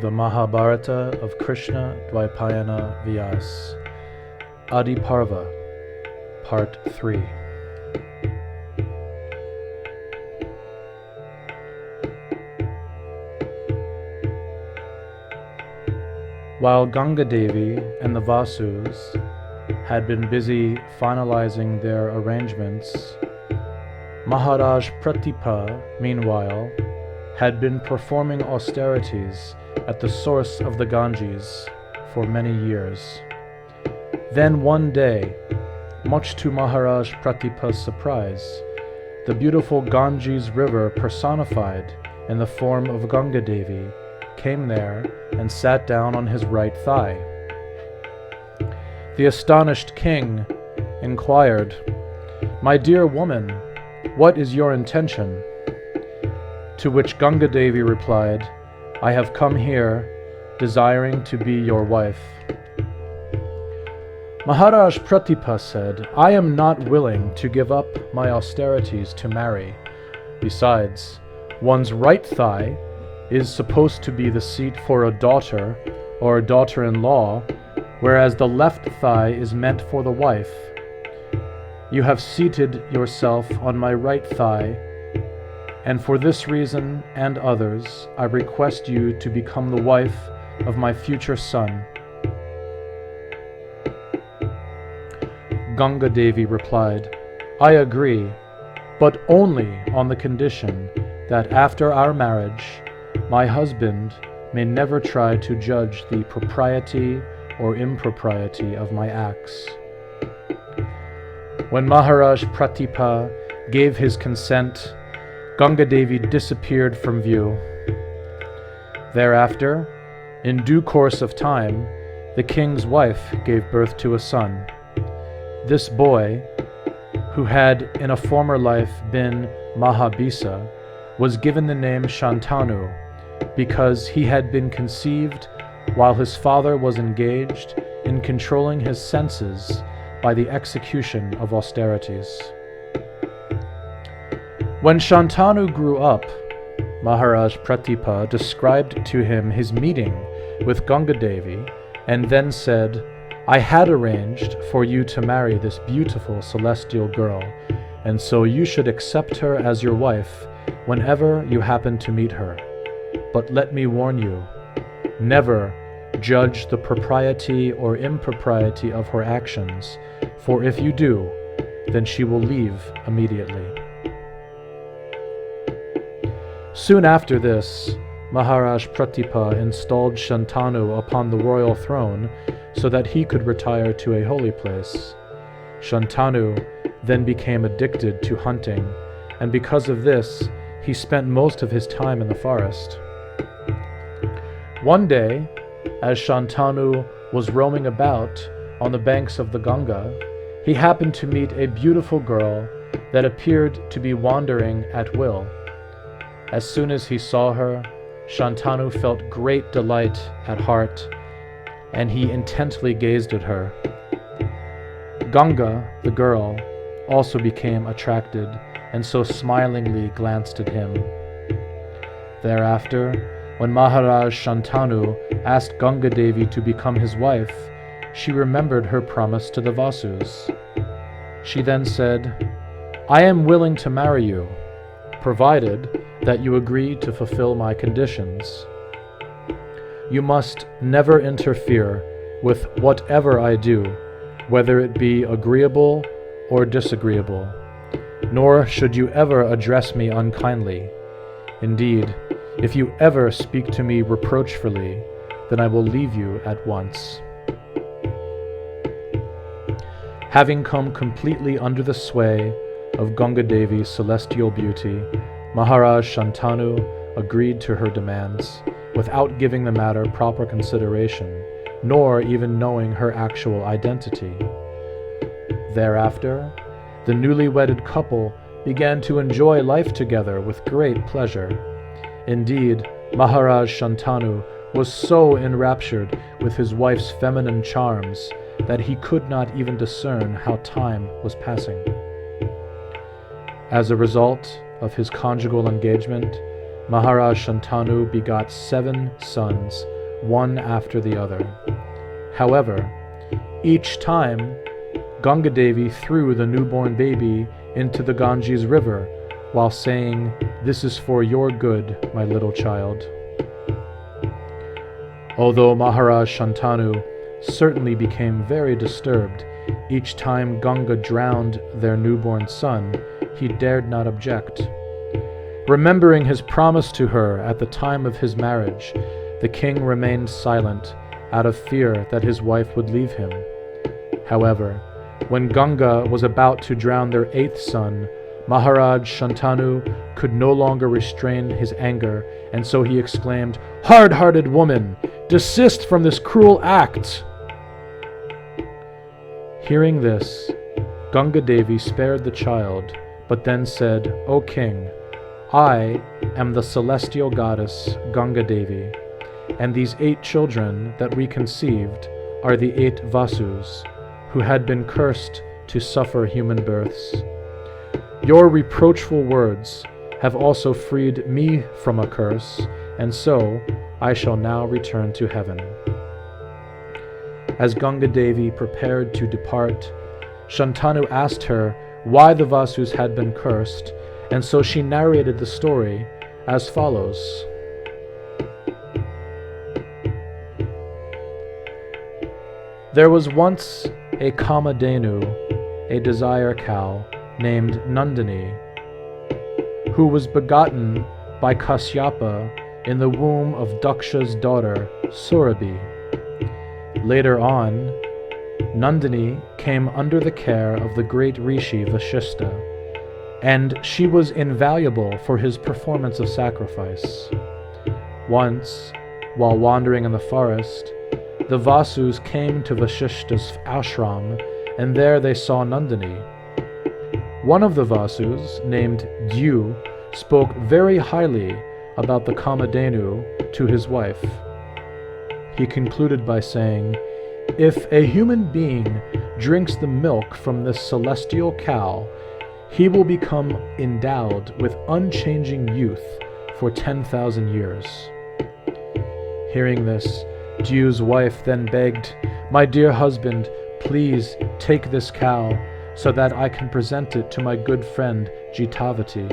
The Mahabharata of Krsna Dvaipayana Vyasa, Adi Parva, Part 3. While Ganga Devi and the Vasus had been busy finalizing their arrangements, Maharaj Pratipa, meanwhile, had been performing austerities at the source of the Ganges for many years. Then one day, much to Maharaj Pratipa's surprise, the beautiful Ganges river personified in the form of Ganga Devi came there and sat down on his right thigh. The astonished king inquired, "My dear woman, what is your intention?" To which Ganga Devi replied, "I have come here desiring to be your wife." Maharaj Pratipa said, "I am not willing to give up my austerities to marry. Besides, one's right thigh is supposed to be the seat for a daughter or a daughter-in-law, whereas the left thigh is meant for the wife. You have seated yourself on my right thigh, and for this reason and others, I request you to become the wife of my future son." Ganga Devi replied, "I agree, but only on the condition that after our marriage, my husband may never try to judge the propriety or impropriety of my acts." When Maharaj Pratipa gave his consent, Ganga Devi disappeared from view. Thereafter, in due course of time, the king's wife gave birth to a son. This boy, who had in a former life been Mahabisa, was given the name Shantanu because he had been conceived while his father was engaged in controlling his senses by the execution of austerities. When Shantanu grew up, Maharaj Pratipa described to him his meeting with Ganga Devi and then said, "I had arranged for you to marry this beautiful celestial girl, and so you should accept her as your wife whenever you happen to meet her. But let me warn you, never judge the propriety or impropriety of her actions, for if you do, then she will leave immediately." Soon after this, Maharaj Pratipa installed Shantanu upon the royal throne so that he could retire to a holy place. Shantanu then became addicted to hunting, and because of this, he spent most of his time in the forest. One day, as Shantanu was roaming about on the banks of the Ganga, he happened to meet a beautiful girl that appeared to be wandering at will. As soon as he saw her, Shantanu felt great delight at heart, and he intently gazed at her. Ganga, the girl, also became attracted, and so smilingly glanced at him. Thereafter, when Maharaj Shantanu asked Ganga Devi to become his wife, she remembered her promise to the Vasus. She then said, "I am willing to marry you, provided that you agree to fulfill my conditions. You must never interfere with whatever I do, whether it be agreeable or disagreeable, nor should you ever address me unkindly. Indeed, if you ever speak to me reproachfully, then I will leave you at once." Having come completely under the sway of Ganga Devi's celestial beauty, Maharaj Shantanu agreed to her demands without giving the matter proper consideration, nor even knowing her actual identity. Thereafter, the newly wedded couple began to enjoy life together with great pleasure. Indeed, Maharaj Shantanu was so enraptured with his wife's feminine charms that he could not even discern how time was passing. As a result of his conjugal engagement, Maharaj Shantanu begot 7 sons, one after the other. However, each time, Ganga Devi threw the newborn baby into the Ganges river while saying, "This is for your good, my little child." Although Maharaj Shantanu certainly became very disturbed each time Ganga drowned their newborn son, he dared not object. Remembering his promise to her at the time of his marriage, the king remained silent out of fear that his wife would leave him. However, when Ganga was about to drown their 8th son, Maharaj Shantanu could no longer restrain his anger, and so he exclaimed, "Hard-hearted woman, desist from this cruel act!" Hearing this, Ganga Devi spared the child, but then said, "O king, I am the celestial goddess Ganga Devi, and these 8 children that we conceived are the 8 Vasus, who had been cursed to suffer human births. Your reproachful words have also freed me from a curse, and so I shall now return to heaven." As Ganga Devi prepared to depart, Shantanu asked her why the Vasus had been cursed, and so she narrated the story as follows. There was once a Kamadhenu, a desire cow, named Nandini, who was begotten by Kasyapa in the womb of Daksha's daughter, Surabhi. Later on, Nandini came under the care of the great Rishi Vashishta, and she was invaluable for his performance of sacrifice. Once, while wandering in the forest, the Vasus came to Vashishta's ashram, and there they saw Nandini. One of the Vasus, named Dyu, spoke very highly about the Kamadhenu to his wife. He concluded by saying, "If a human being drinks the milk from this celestial cow, he will become endowed with unchanging youth for 10,000 years." Hearing this, Dyu's wife then begged, "My dear husband, please take this cow so that I can present it to my good friend Jitavati."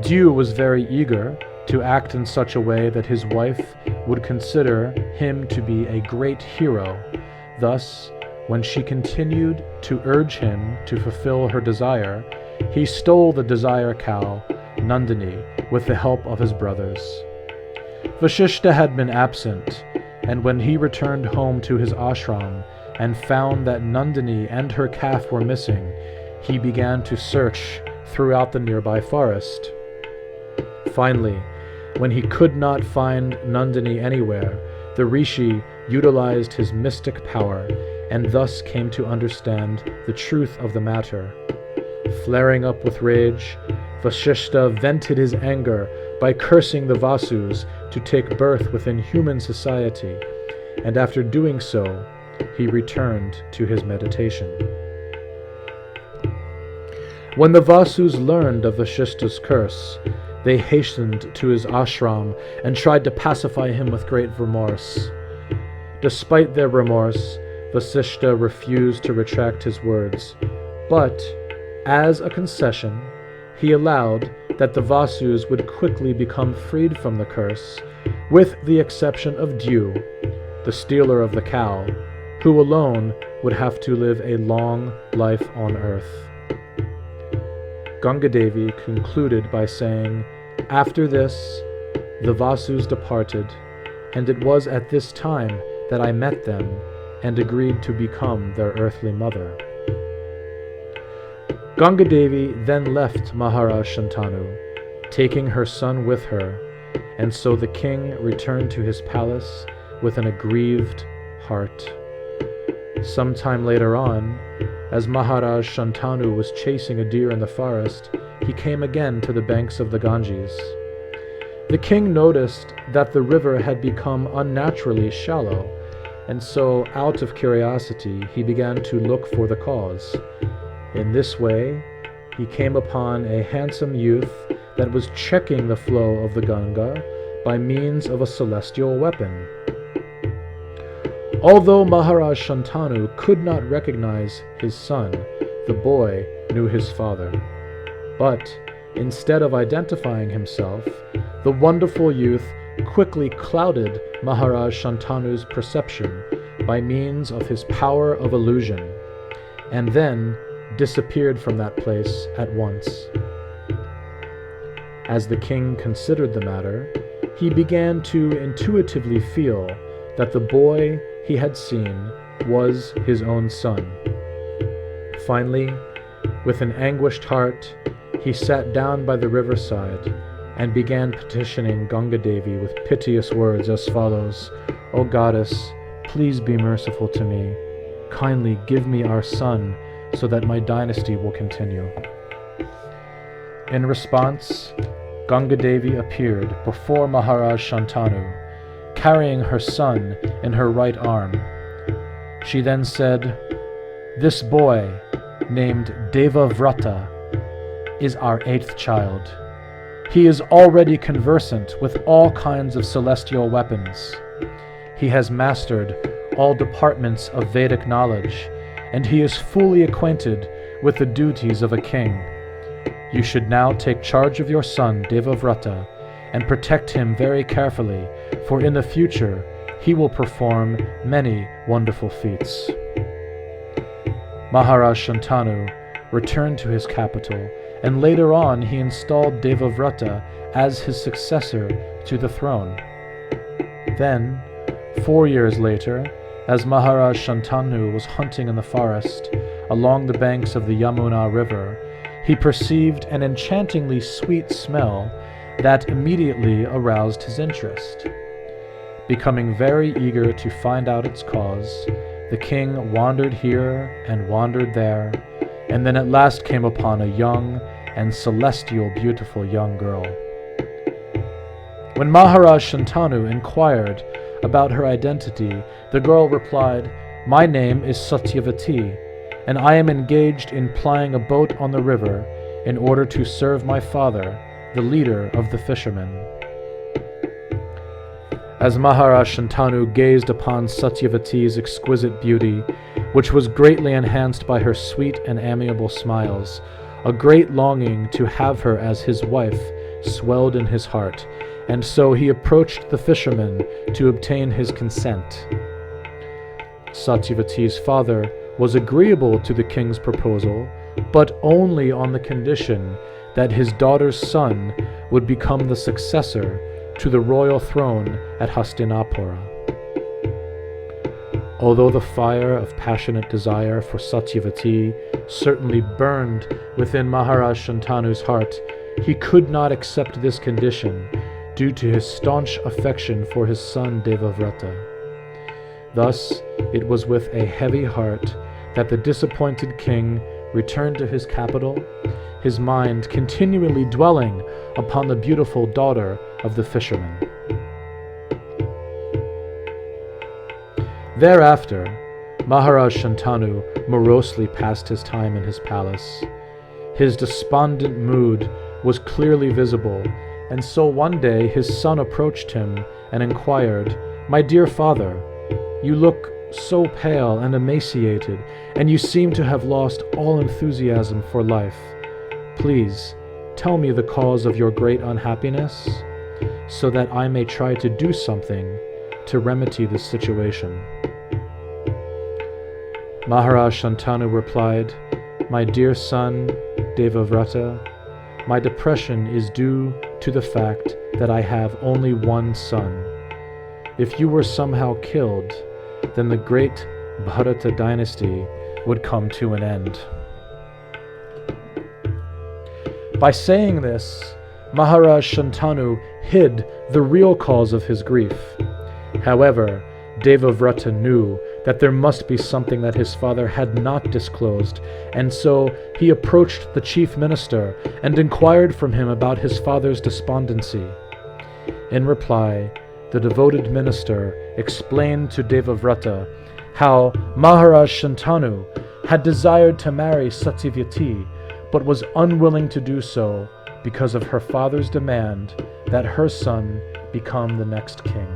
Dyu was very eager to act in such a way that his wife would consider him to be a great hero. Thus, when she continued to urge him to fulfill her desire, he stole the desire cow, Nandini, with the help of his brothers. Vashishta had been absent, and when he returned home to his ashram and found that Nandini and her calf were missing, he began to search throughout the nearby forest. Finally, when he could not find Nandini anywhere, the Rishi utilized his mystic power and thus came to understand the truth of the matter. Flaring up with rage, Vashishta vented his anger by cursing the Vasus to take birth within human society, and after doing so, he returned to his meditation. When the Vasus learned of Vashishta's curse, they hastened to his ashram and tried to pacify him with great remorse. Despite their remorse, Vasishta refused to retract his words, but, as a concession, he allowed that the Vasus would quickly become freed from the curse, with the exception of Dyu, the stealer of the cow, who alone would have to live a long life on earth. Ganga Devi concluded by saying, "After this, the Vasus departed, and it was at this time that I met them and agreed to become their earthly mother." Ganga Devi then left Maharaj Shantanu, taking her son with her, and so the king returned to his palace with an aggrieved heart. Sometime later on, as Maharaj Shantanu was chasing a deer in the forest, he came again to the banks of the Ganges. The king noticed that the river had become unnaturally shallow, and so, out of curiosity, he began to look for the cause. In this way, he came upon a handsome youth that was checking the flow of the Ganga by means of a celestial weapon. Although Maharaj Shantanu could not recognize his son, the boy knew his father. But instead of identifying himself, the wonderful youth quickly clouded Maharaj Shantanu's perception by means of his power of illusion, and then disappeared from that place at once. As the king considered the matter, he began to intuitively feel that the boy he had seen was his own son. Finally, with an anguished heart, he sat down by the riverside and began petitioning Ganga Devi with piteous words as follows: "O goddess, please be merciful to me. Kindly give me our son so that my dynasty will continue." In response, Ganga Devi appeared before Maharaj Shantanu, carrying her son in her right arm. She then said, "This boy, named Devavrata, is our 8th child. He is already conversant with all kinds of celestial weapons. He has mastered all departments of Vedic knowledge, and he is fully acquainted with the duties of a king. You should now take charge of your son, Devavrata, and protect him very carefully, for in the future he will perform many wonderful feats." Maharaj Shantanu returned to his capital, and later on he installed Devavrata as his successor to the throne. Then, 4 years later, as Maharaj Shantanu was hunting in the forest along the banks of the Yamuna River, he perceived an enchantingly sweet smell that immediately aroused his interest. Becoming very eager to find out its cause, the king wandered here and wandered there, and then at last came upon a young and celestial beautiful young girl. When Maharaj Shantanu inquired about her identity, the girl replied, "My name is Satyavati, and I am engaged in plying a boat on the river in order to serve my father, the leader of the fishermen." As Maharaj Shantanu gazed upon Satyavati's exquisite beauty, which was greatly enhanced by her sweet and amiable smiles, a great longing to have her as his wife swelled in his heart, and so he approached the fisherman to obtain his consent. Satyavati's father was agreeable to the king's proposal, but only on the condition that his daughter's son would become the successor to the royal throne at Hastinapura. Although the fire of passionate desire for Satyavati certainly burned within Maharaj Shantanu's heart, he could not accept this condition due to his staunch affection for his son Devavrata. Thus, it was with a heavy heart that the disappointed king returned to his capital, his mind continually dwelling upon the beautiful daughter of the fisherman. Thereafter, Maharaj Shantanu morosely passed his time in his palace. His despondent mood was clearly visible, and so one day his son approached him and inquired, "My dear father, you look so pale and emaciated, and you seem to have lost all enthusiasm for life. Please, tell me the cause of your great unhappiness, so that I may try to do something to remedy this situation." Maharaj Shantanu replied, "My dear son, Devavrata, my depression is due to the fact that I have only one son. If you were somehow killed, then the great Bharata dynasty would come to an end." By saying this, Maharaj Shantanu hid the real cause of his grief. However, Devavrata knew that there must be something that his father had not disclosed, and so he approached the chief minister and inquired from him about his father's despondency. In reply, the devoted minister explained to Devavrata how Maharaj Shantanu had desired to marry Satyavati, but was unwilling to do so because of her father's demand that her son become the next king.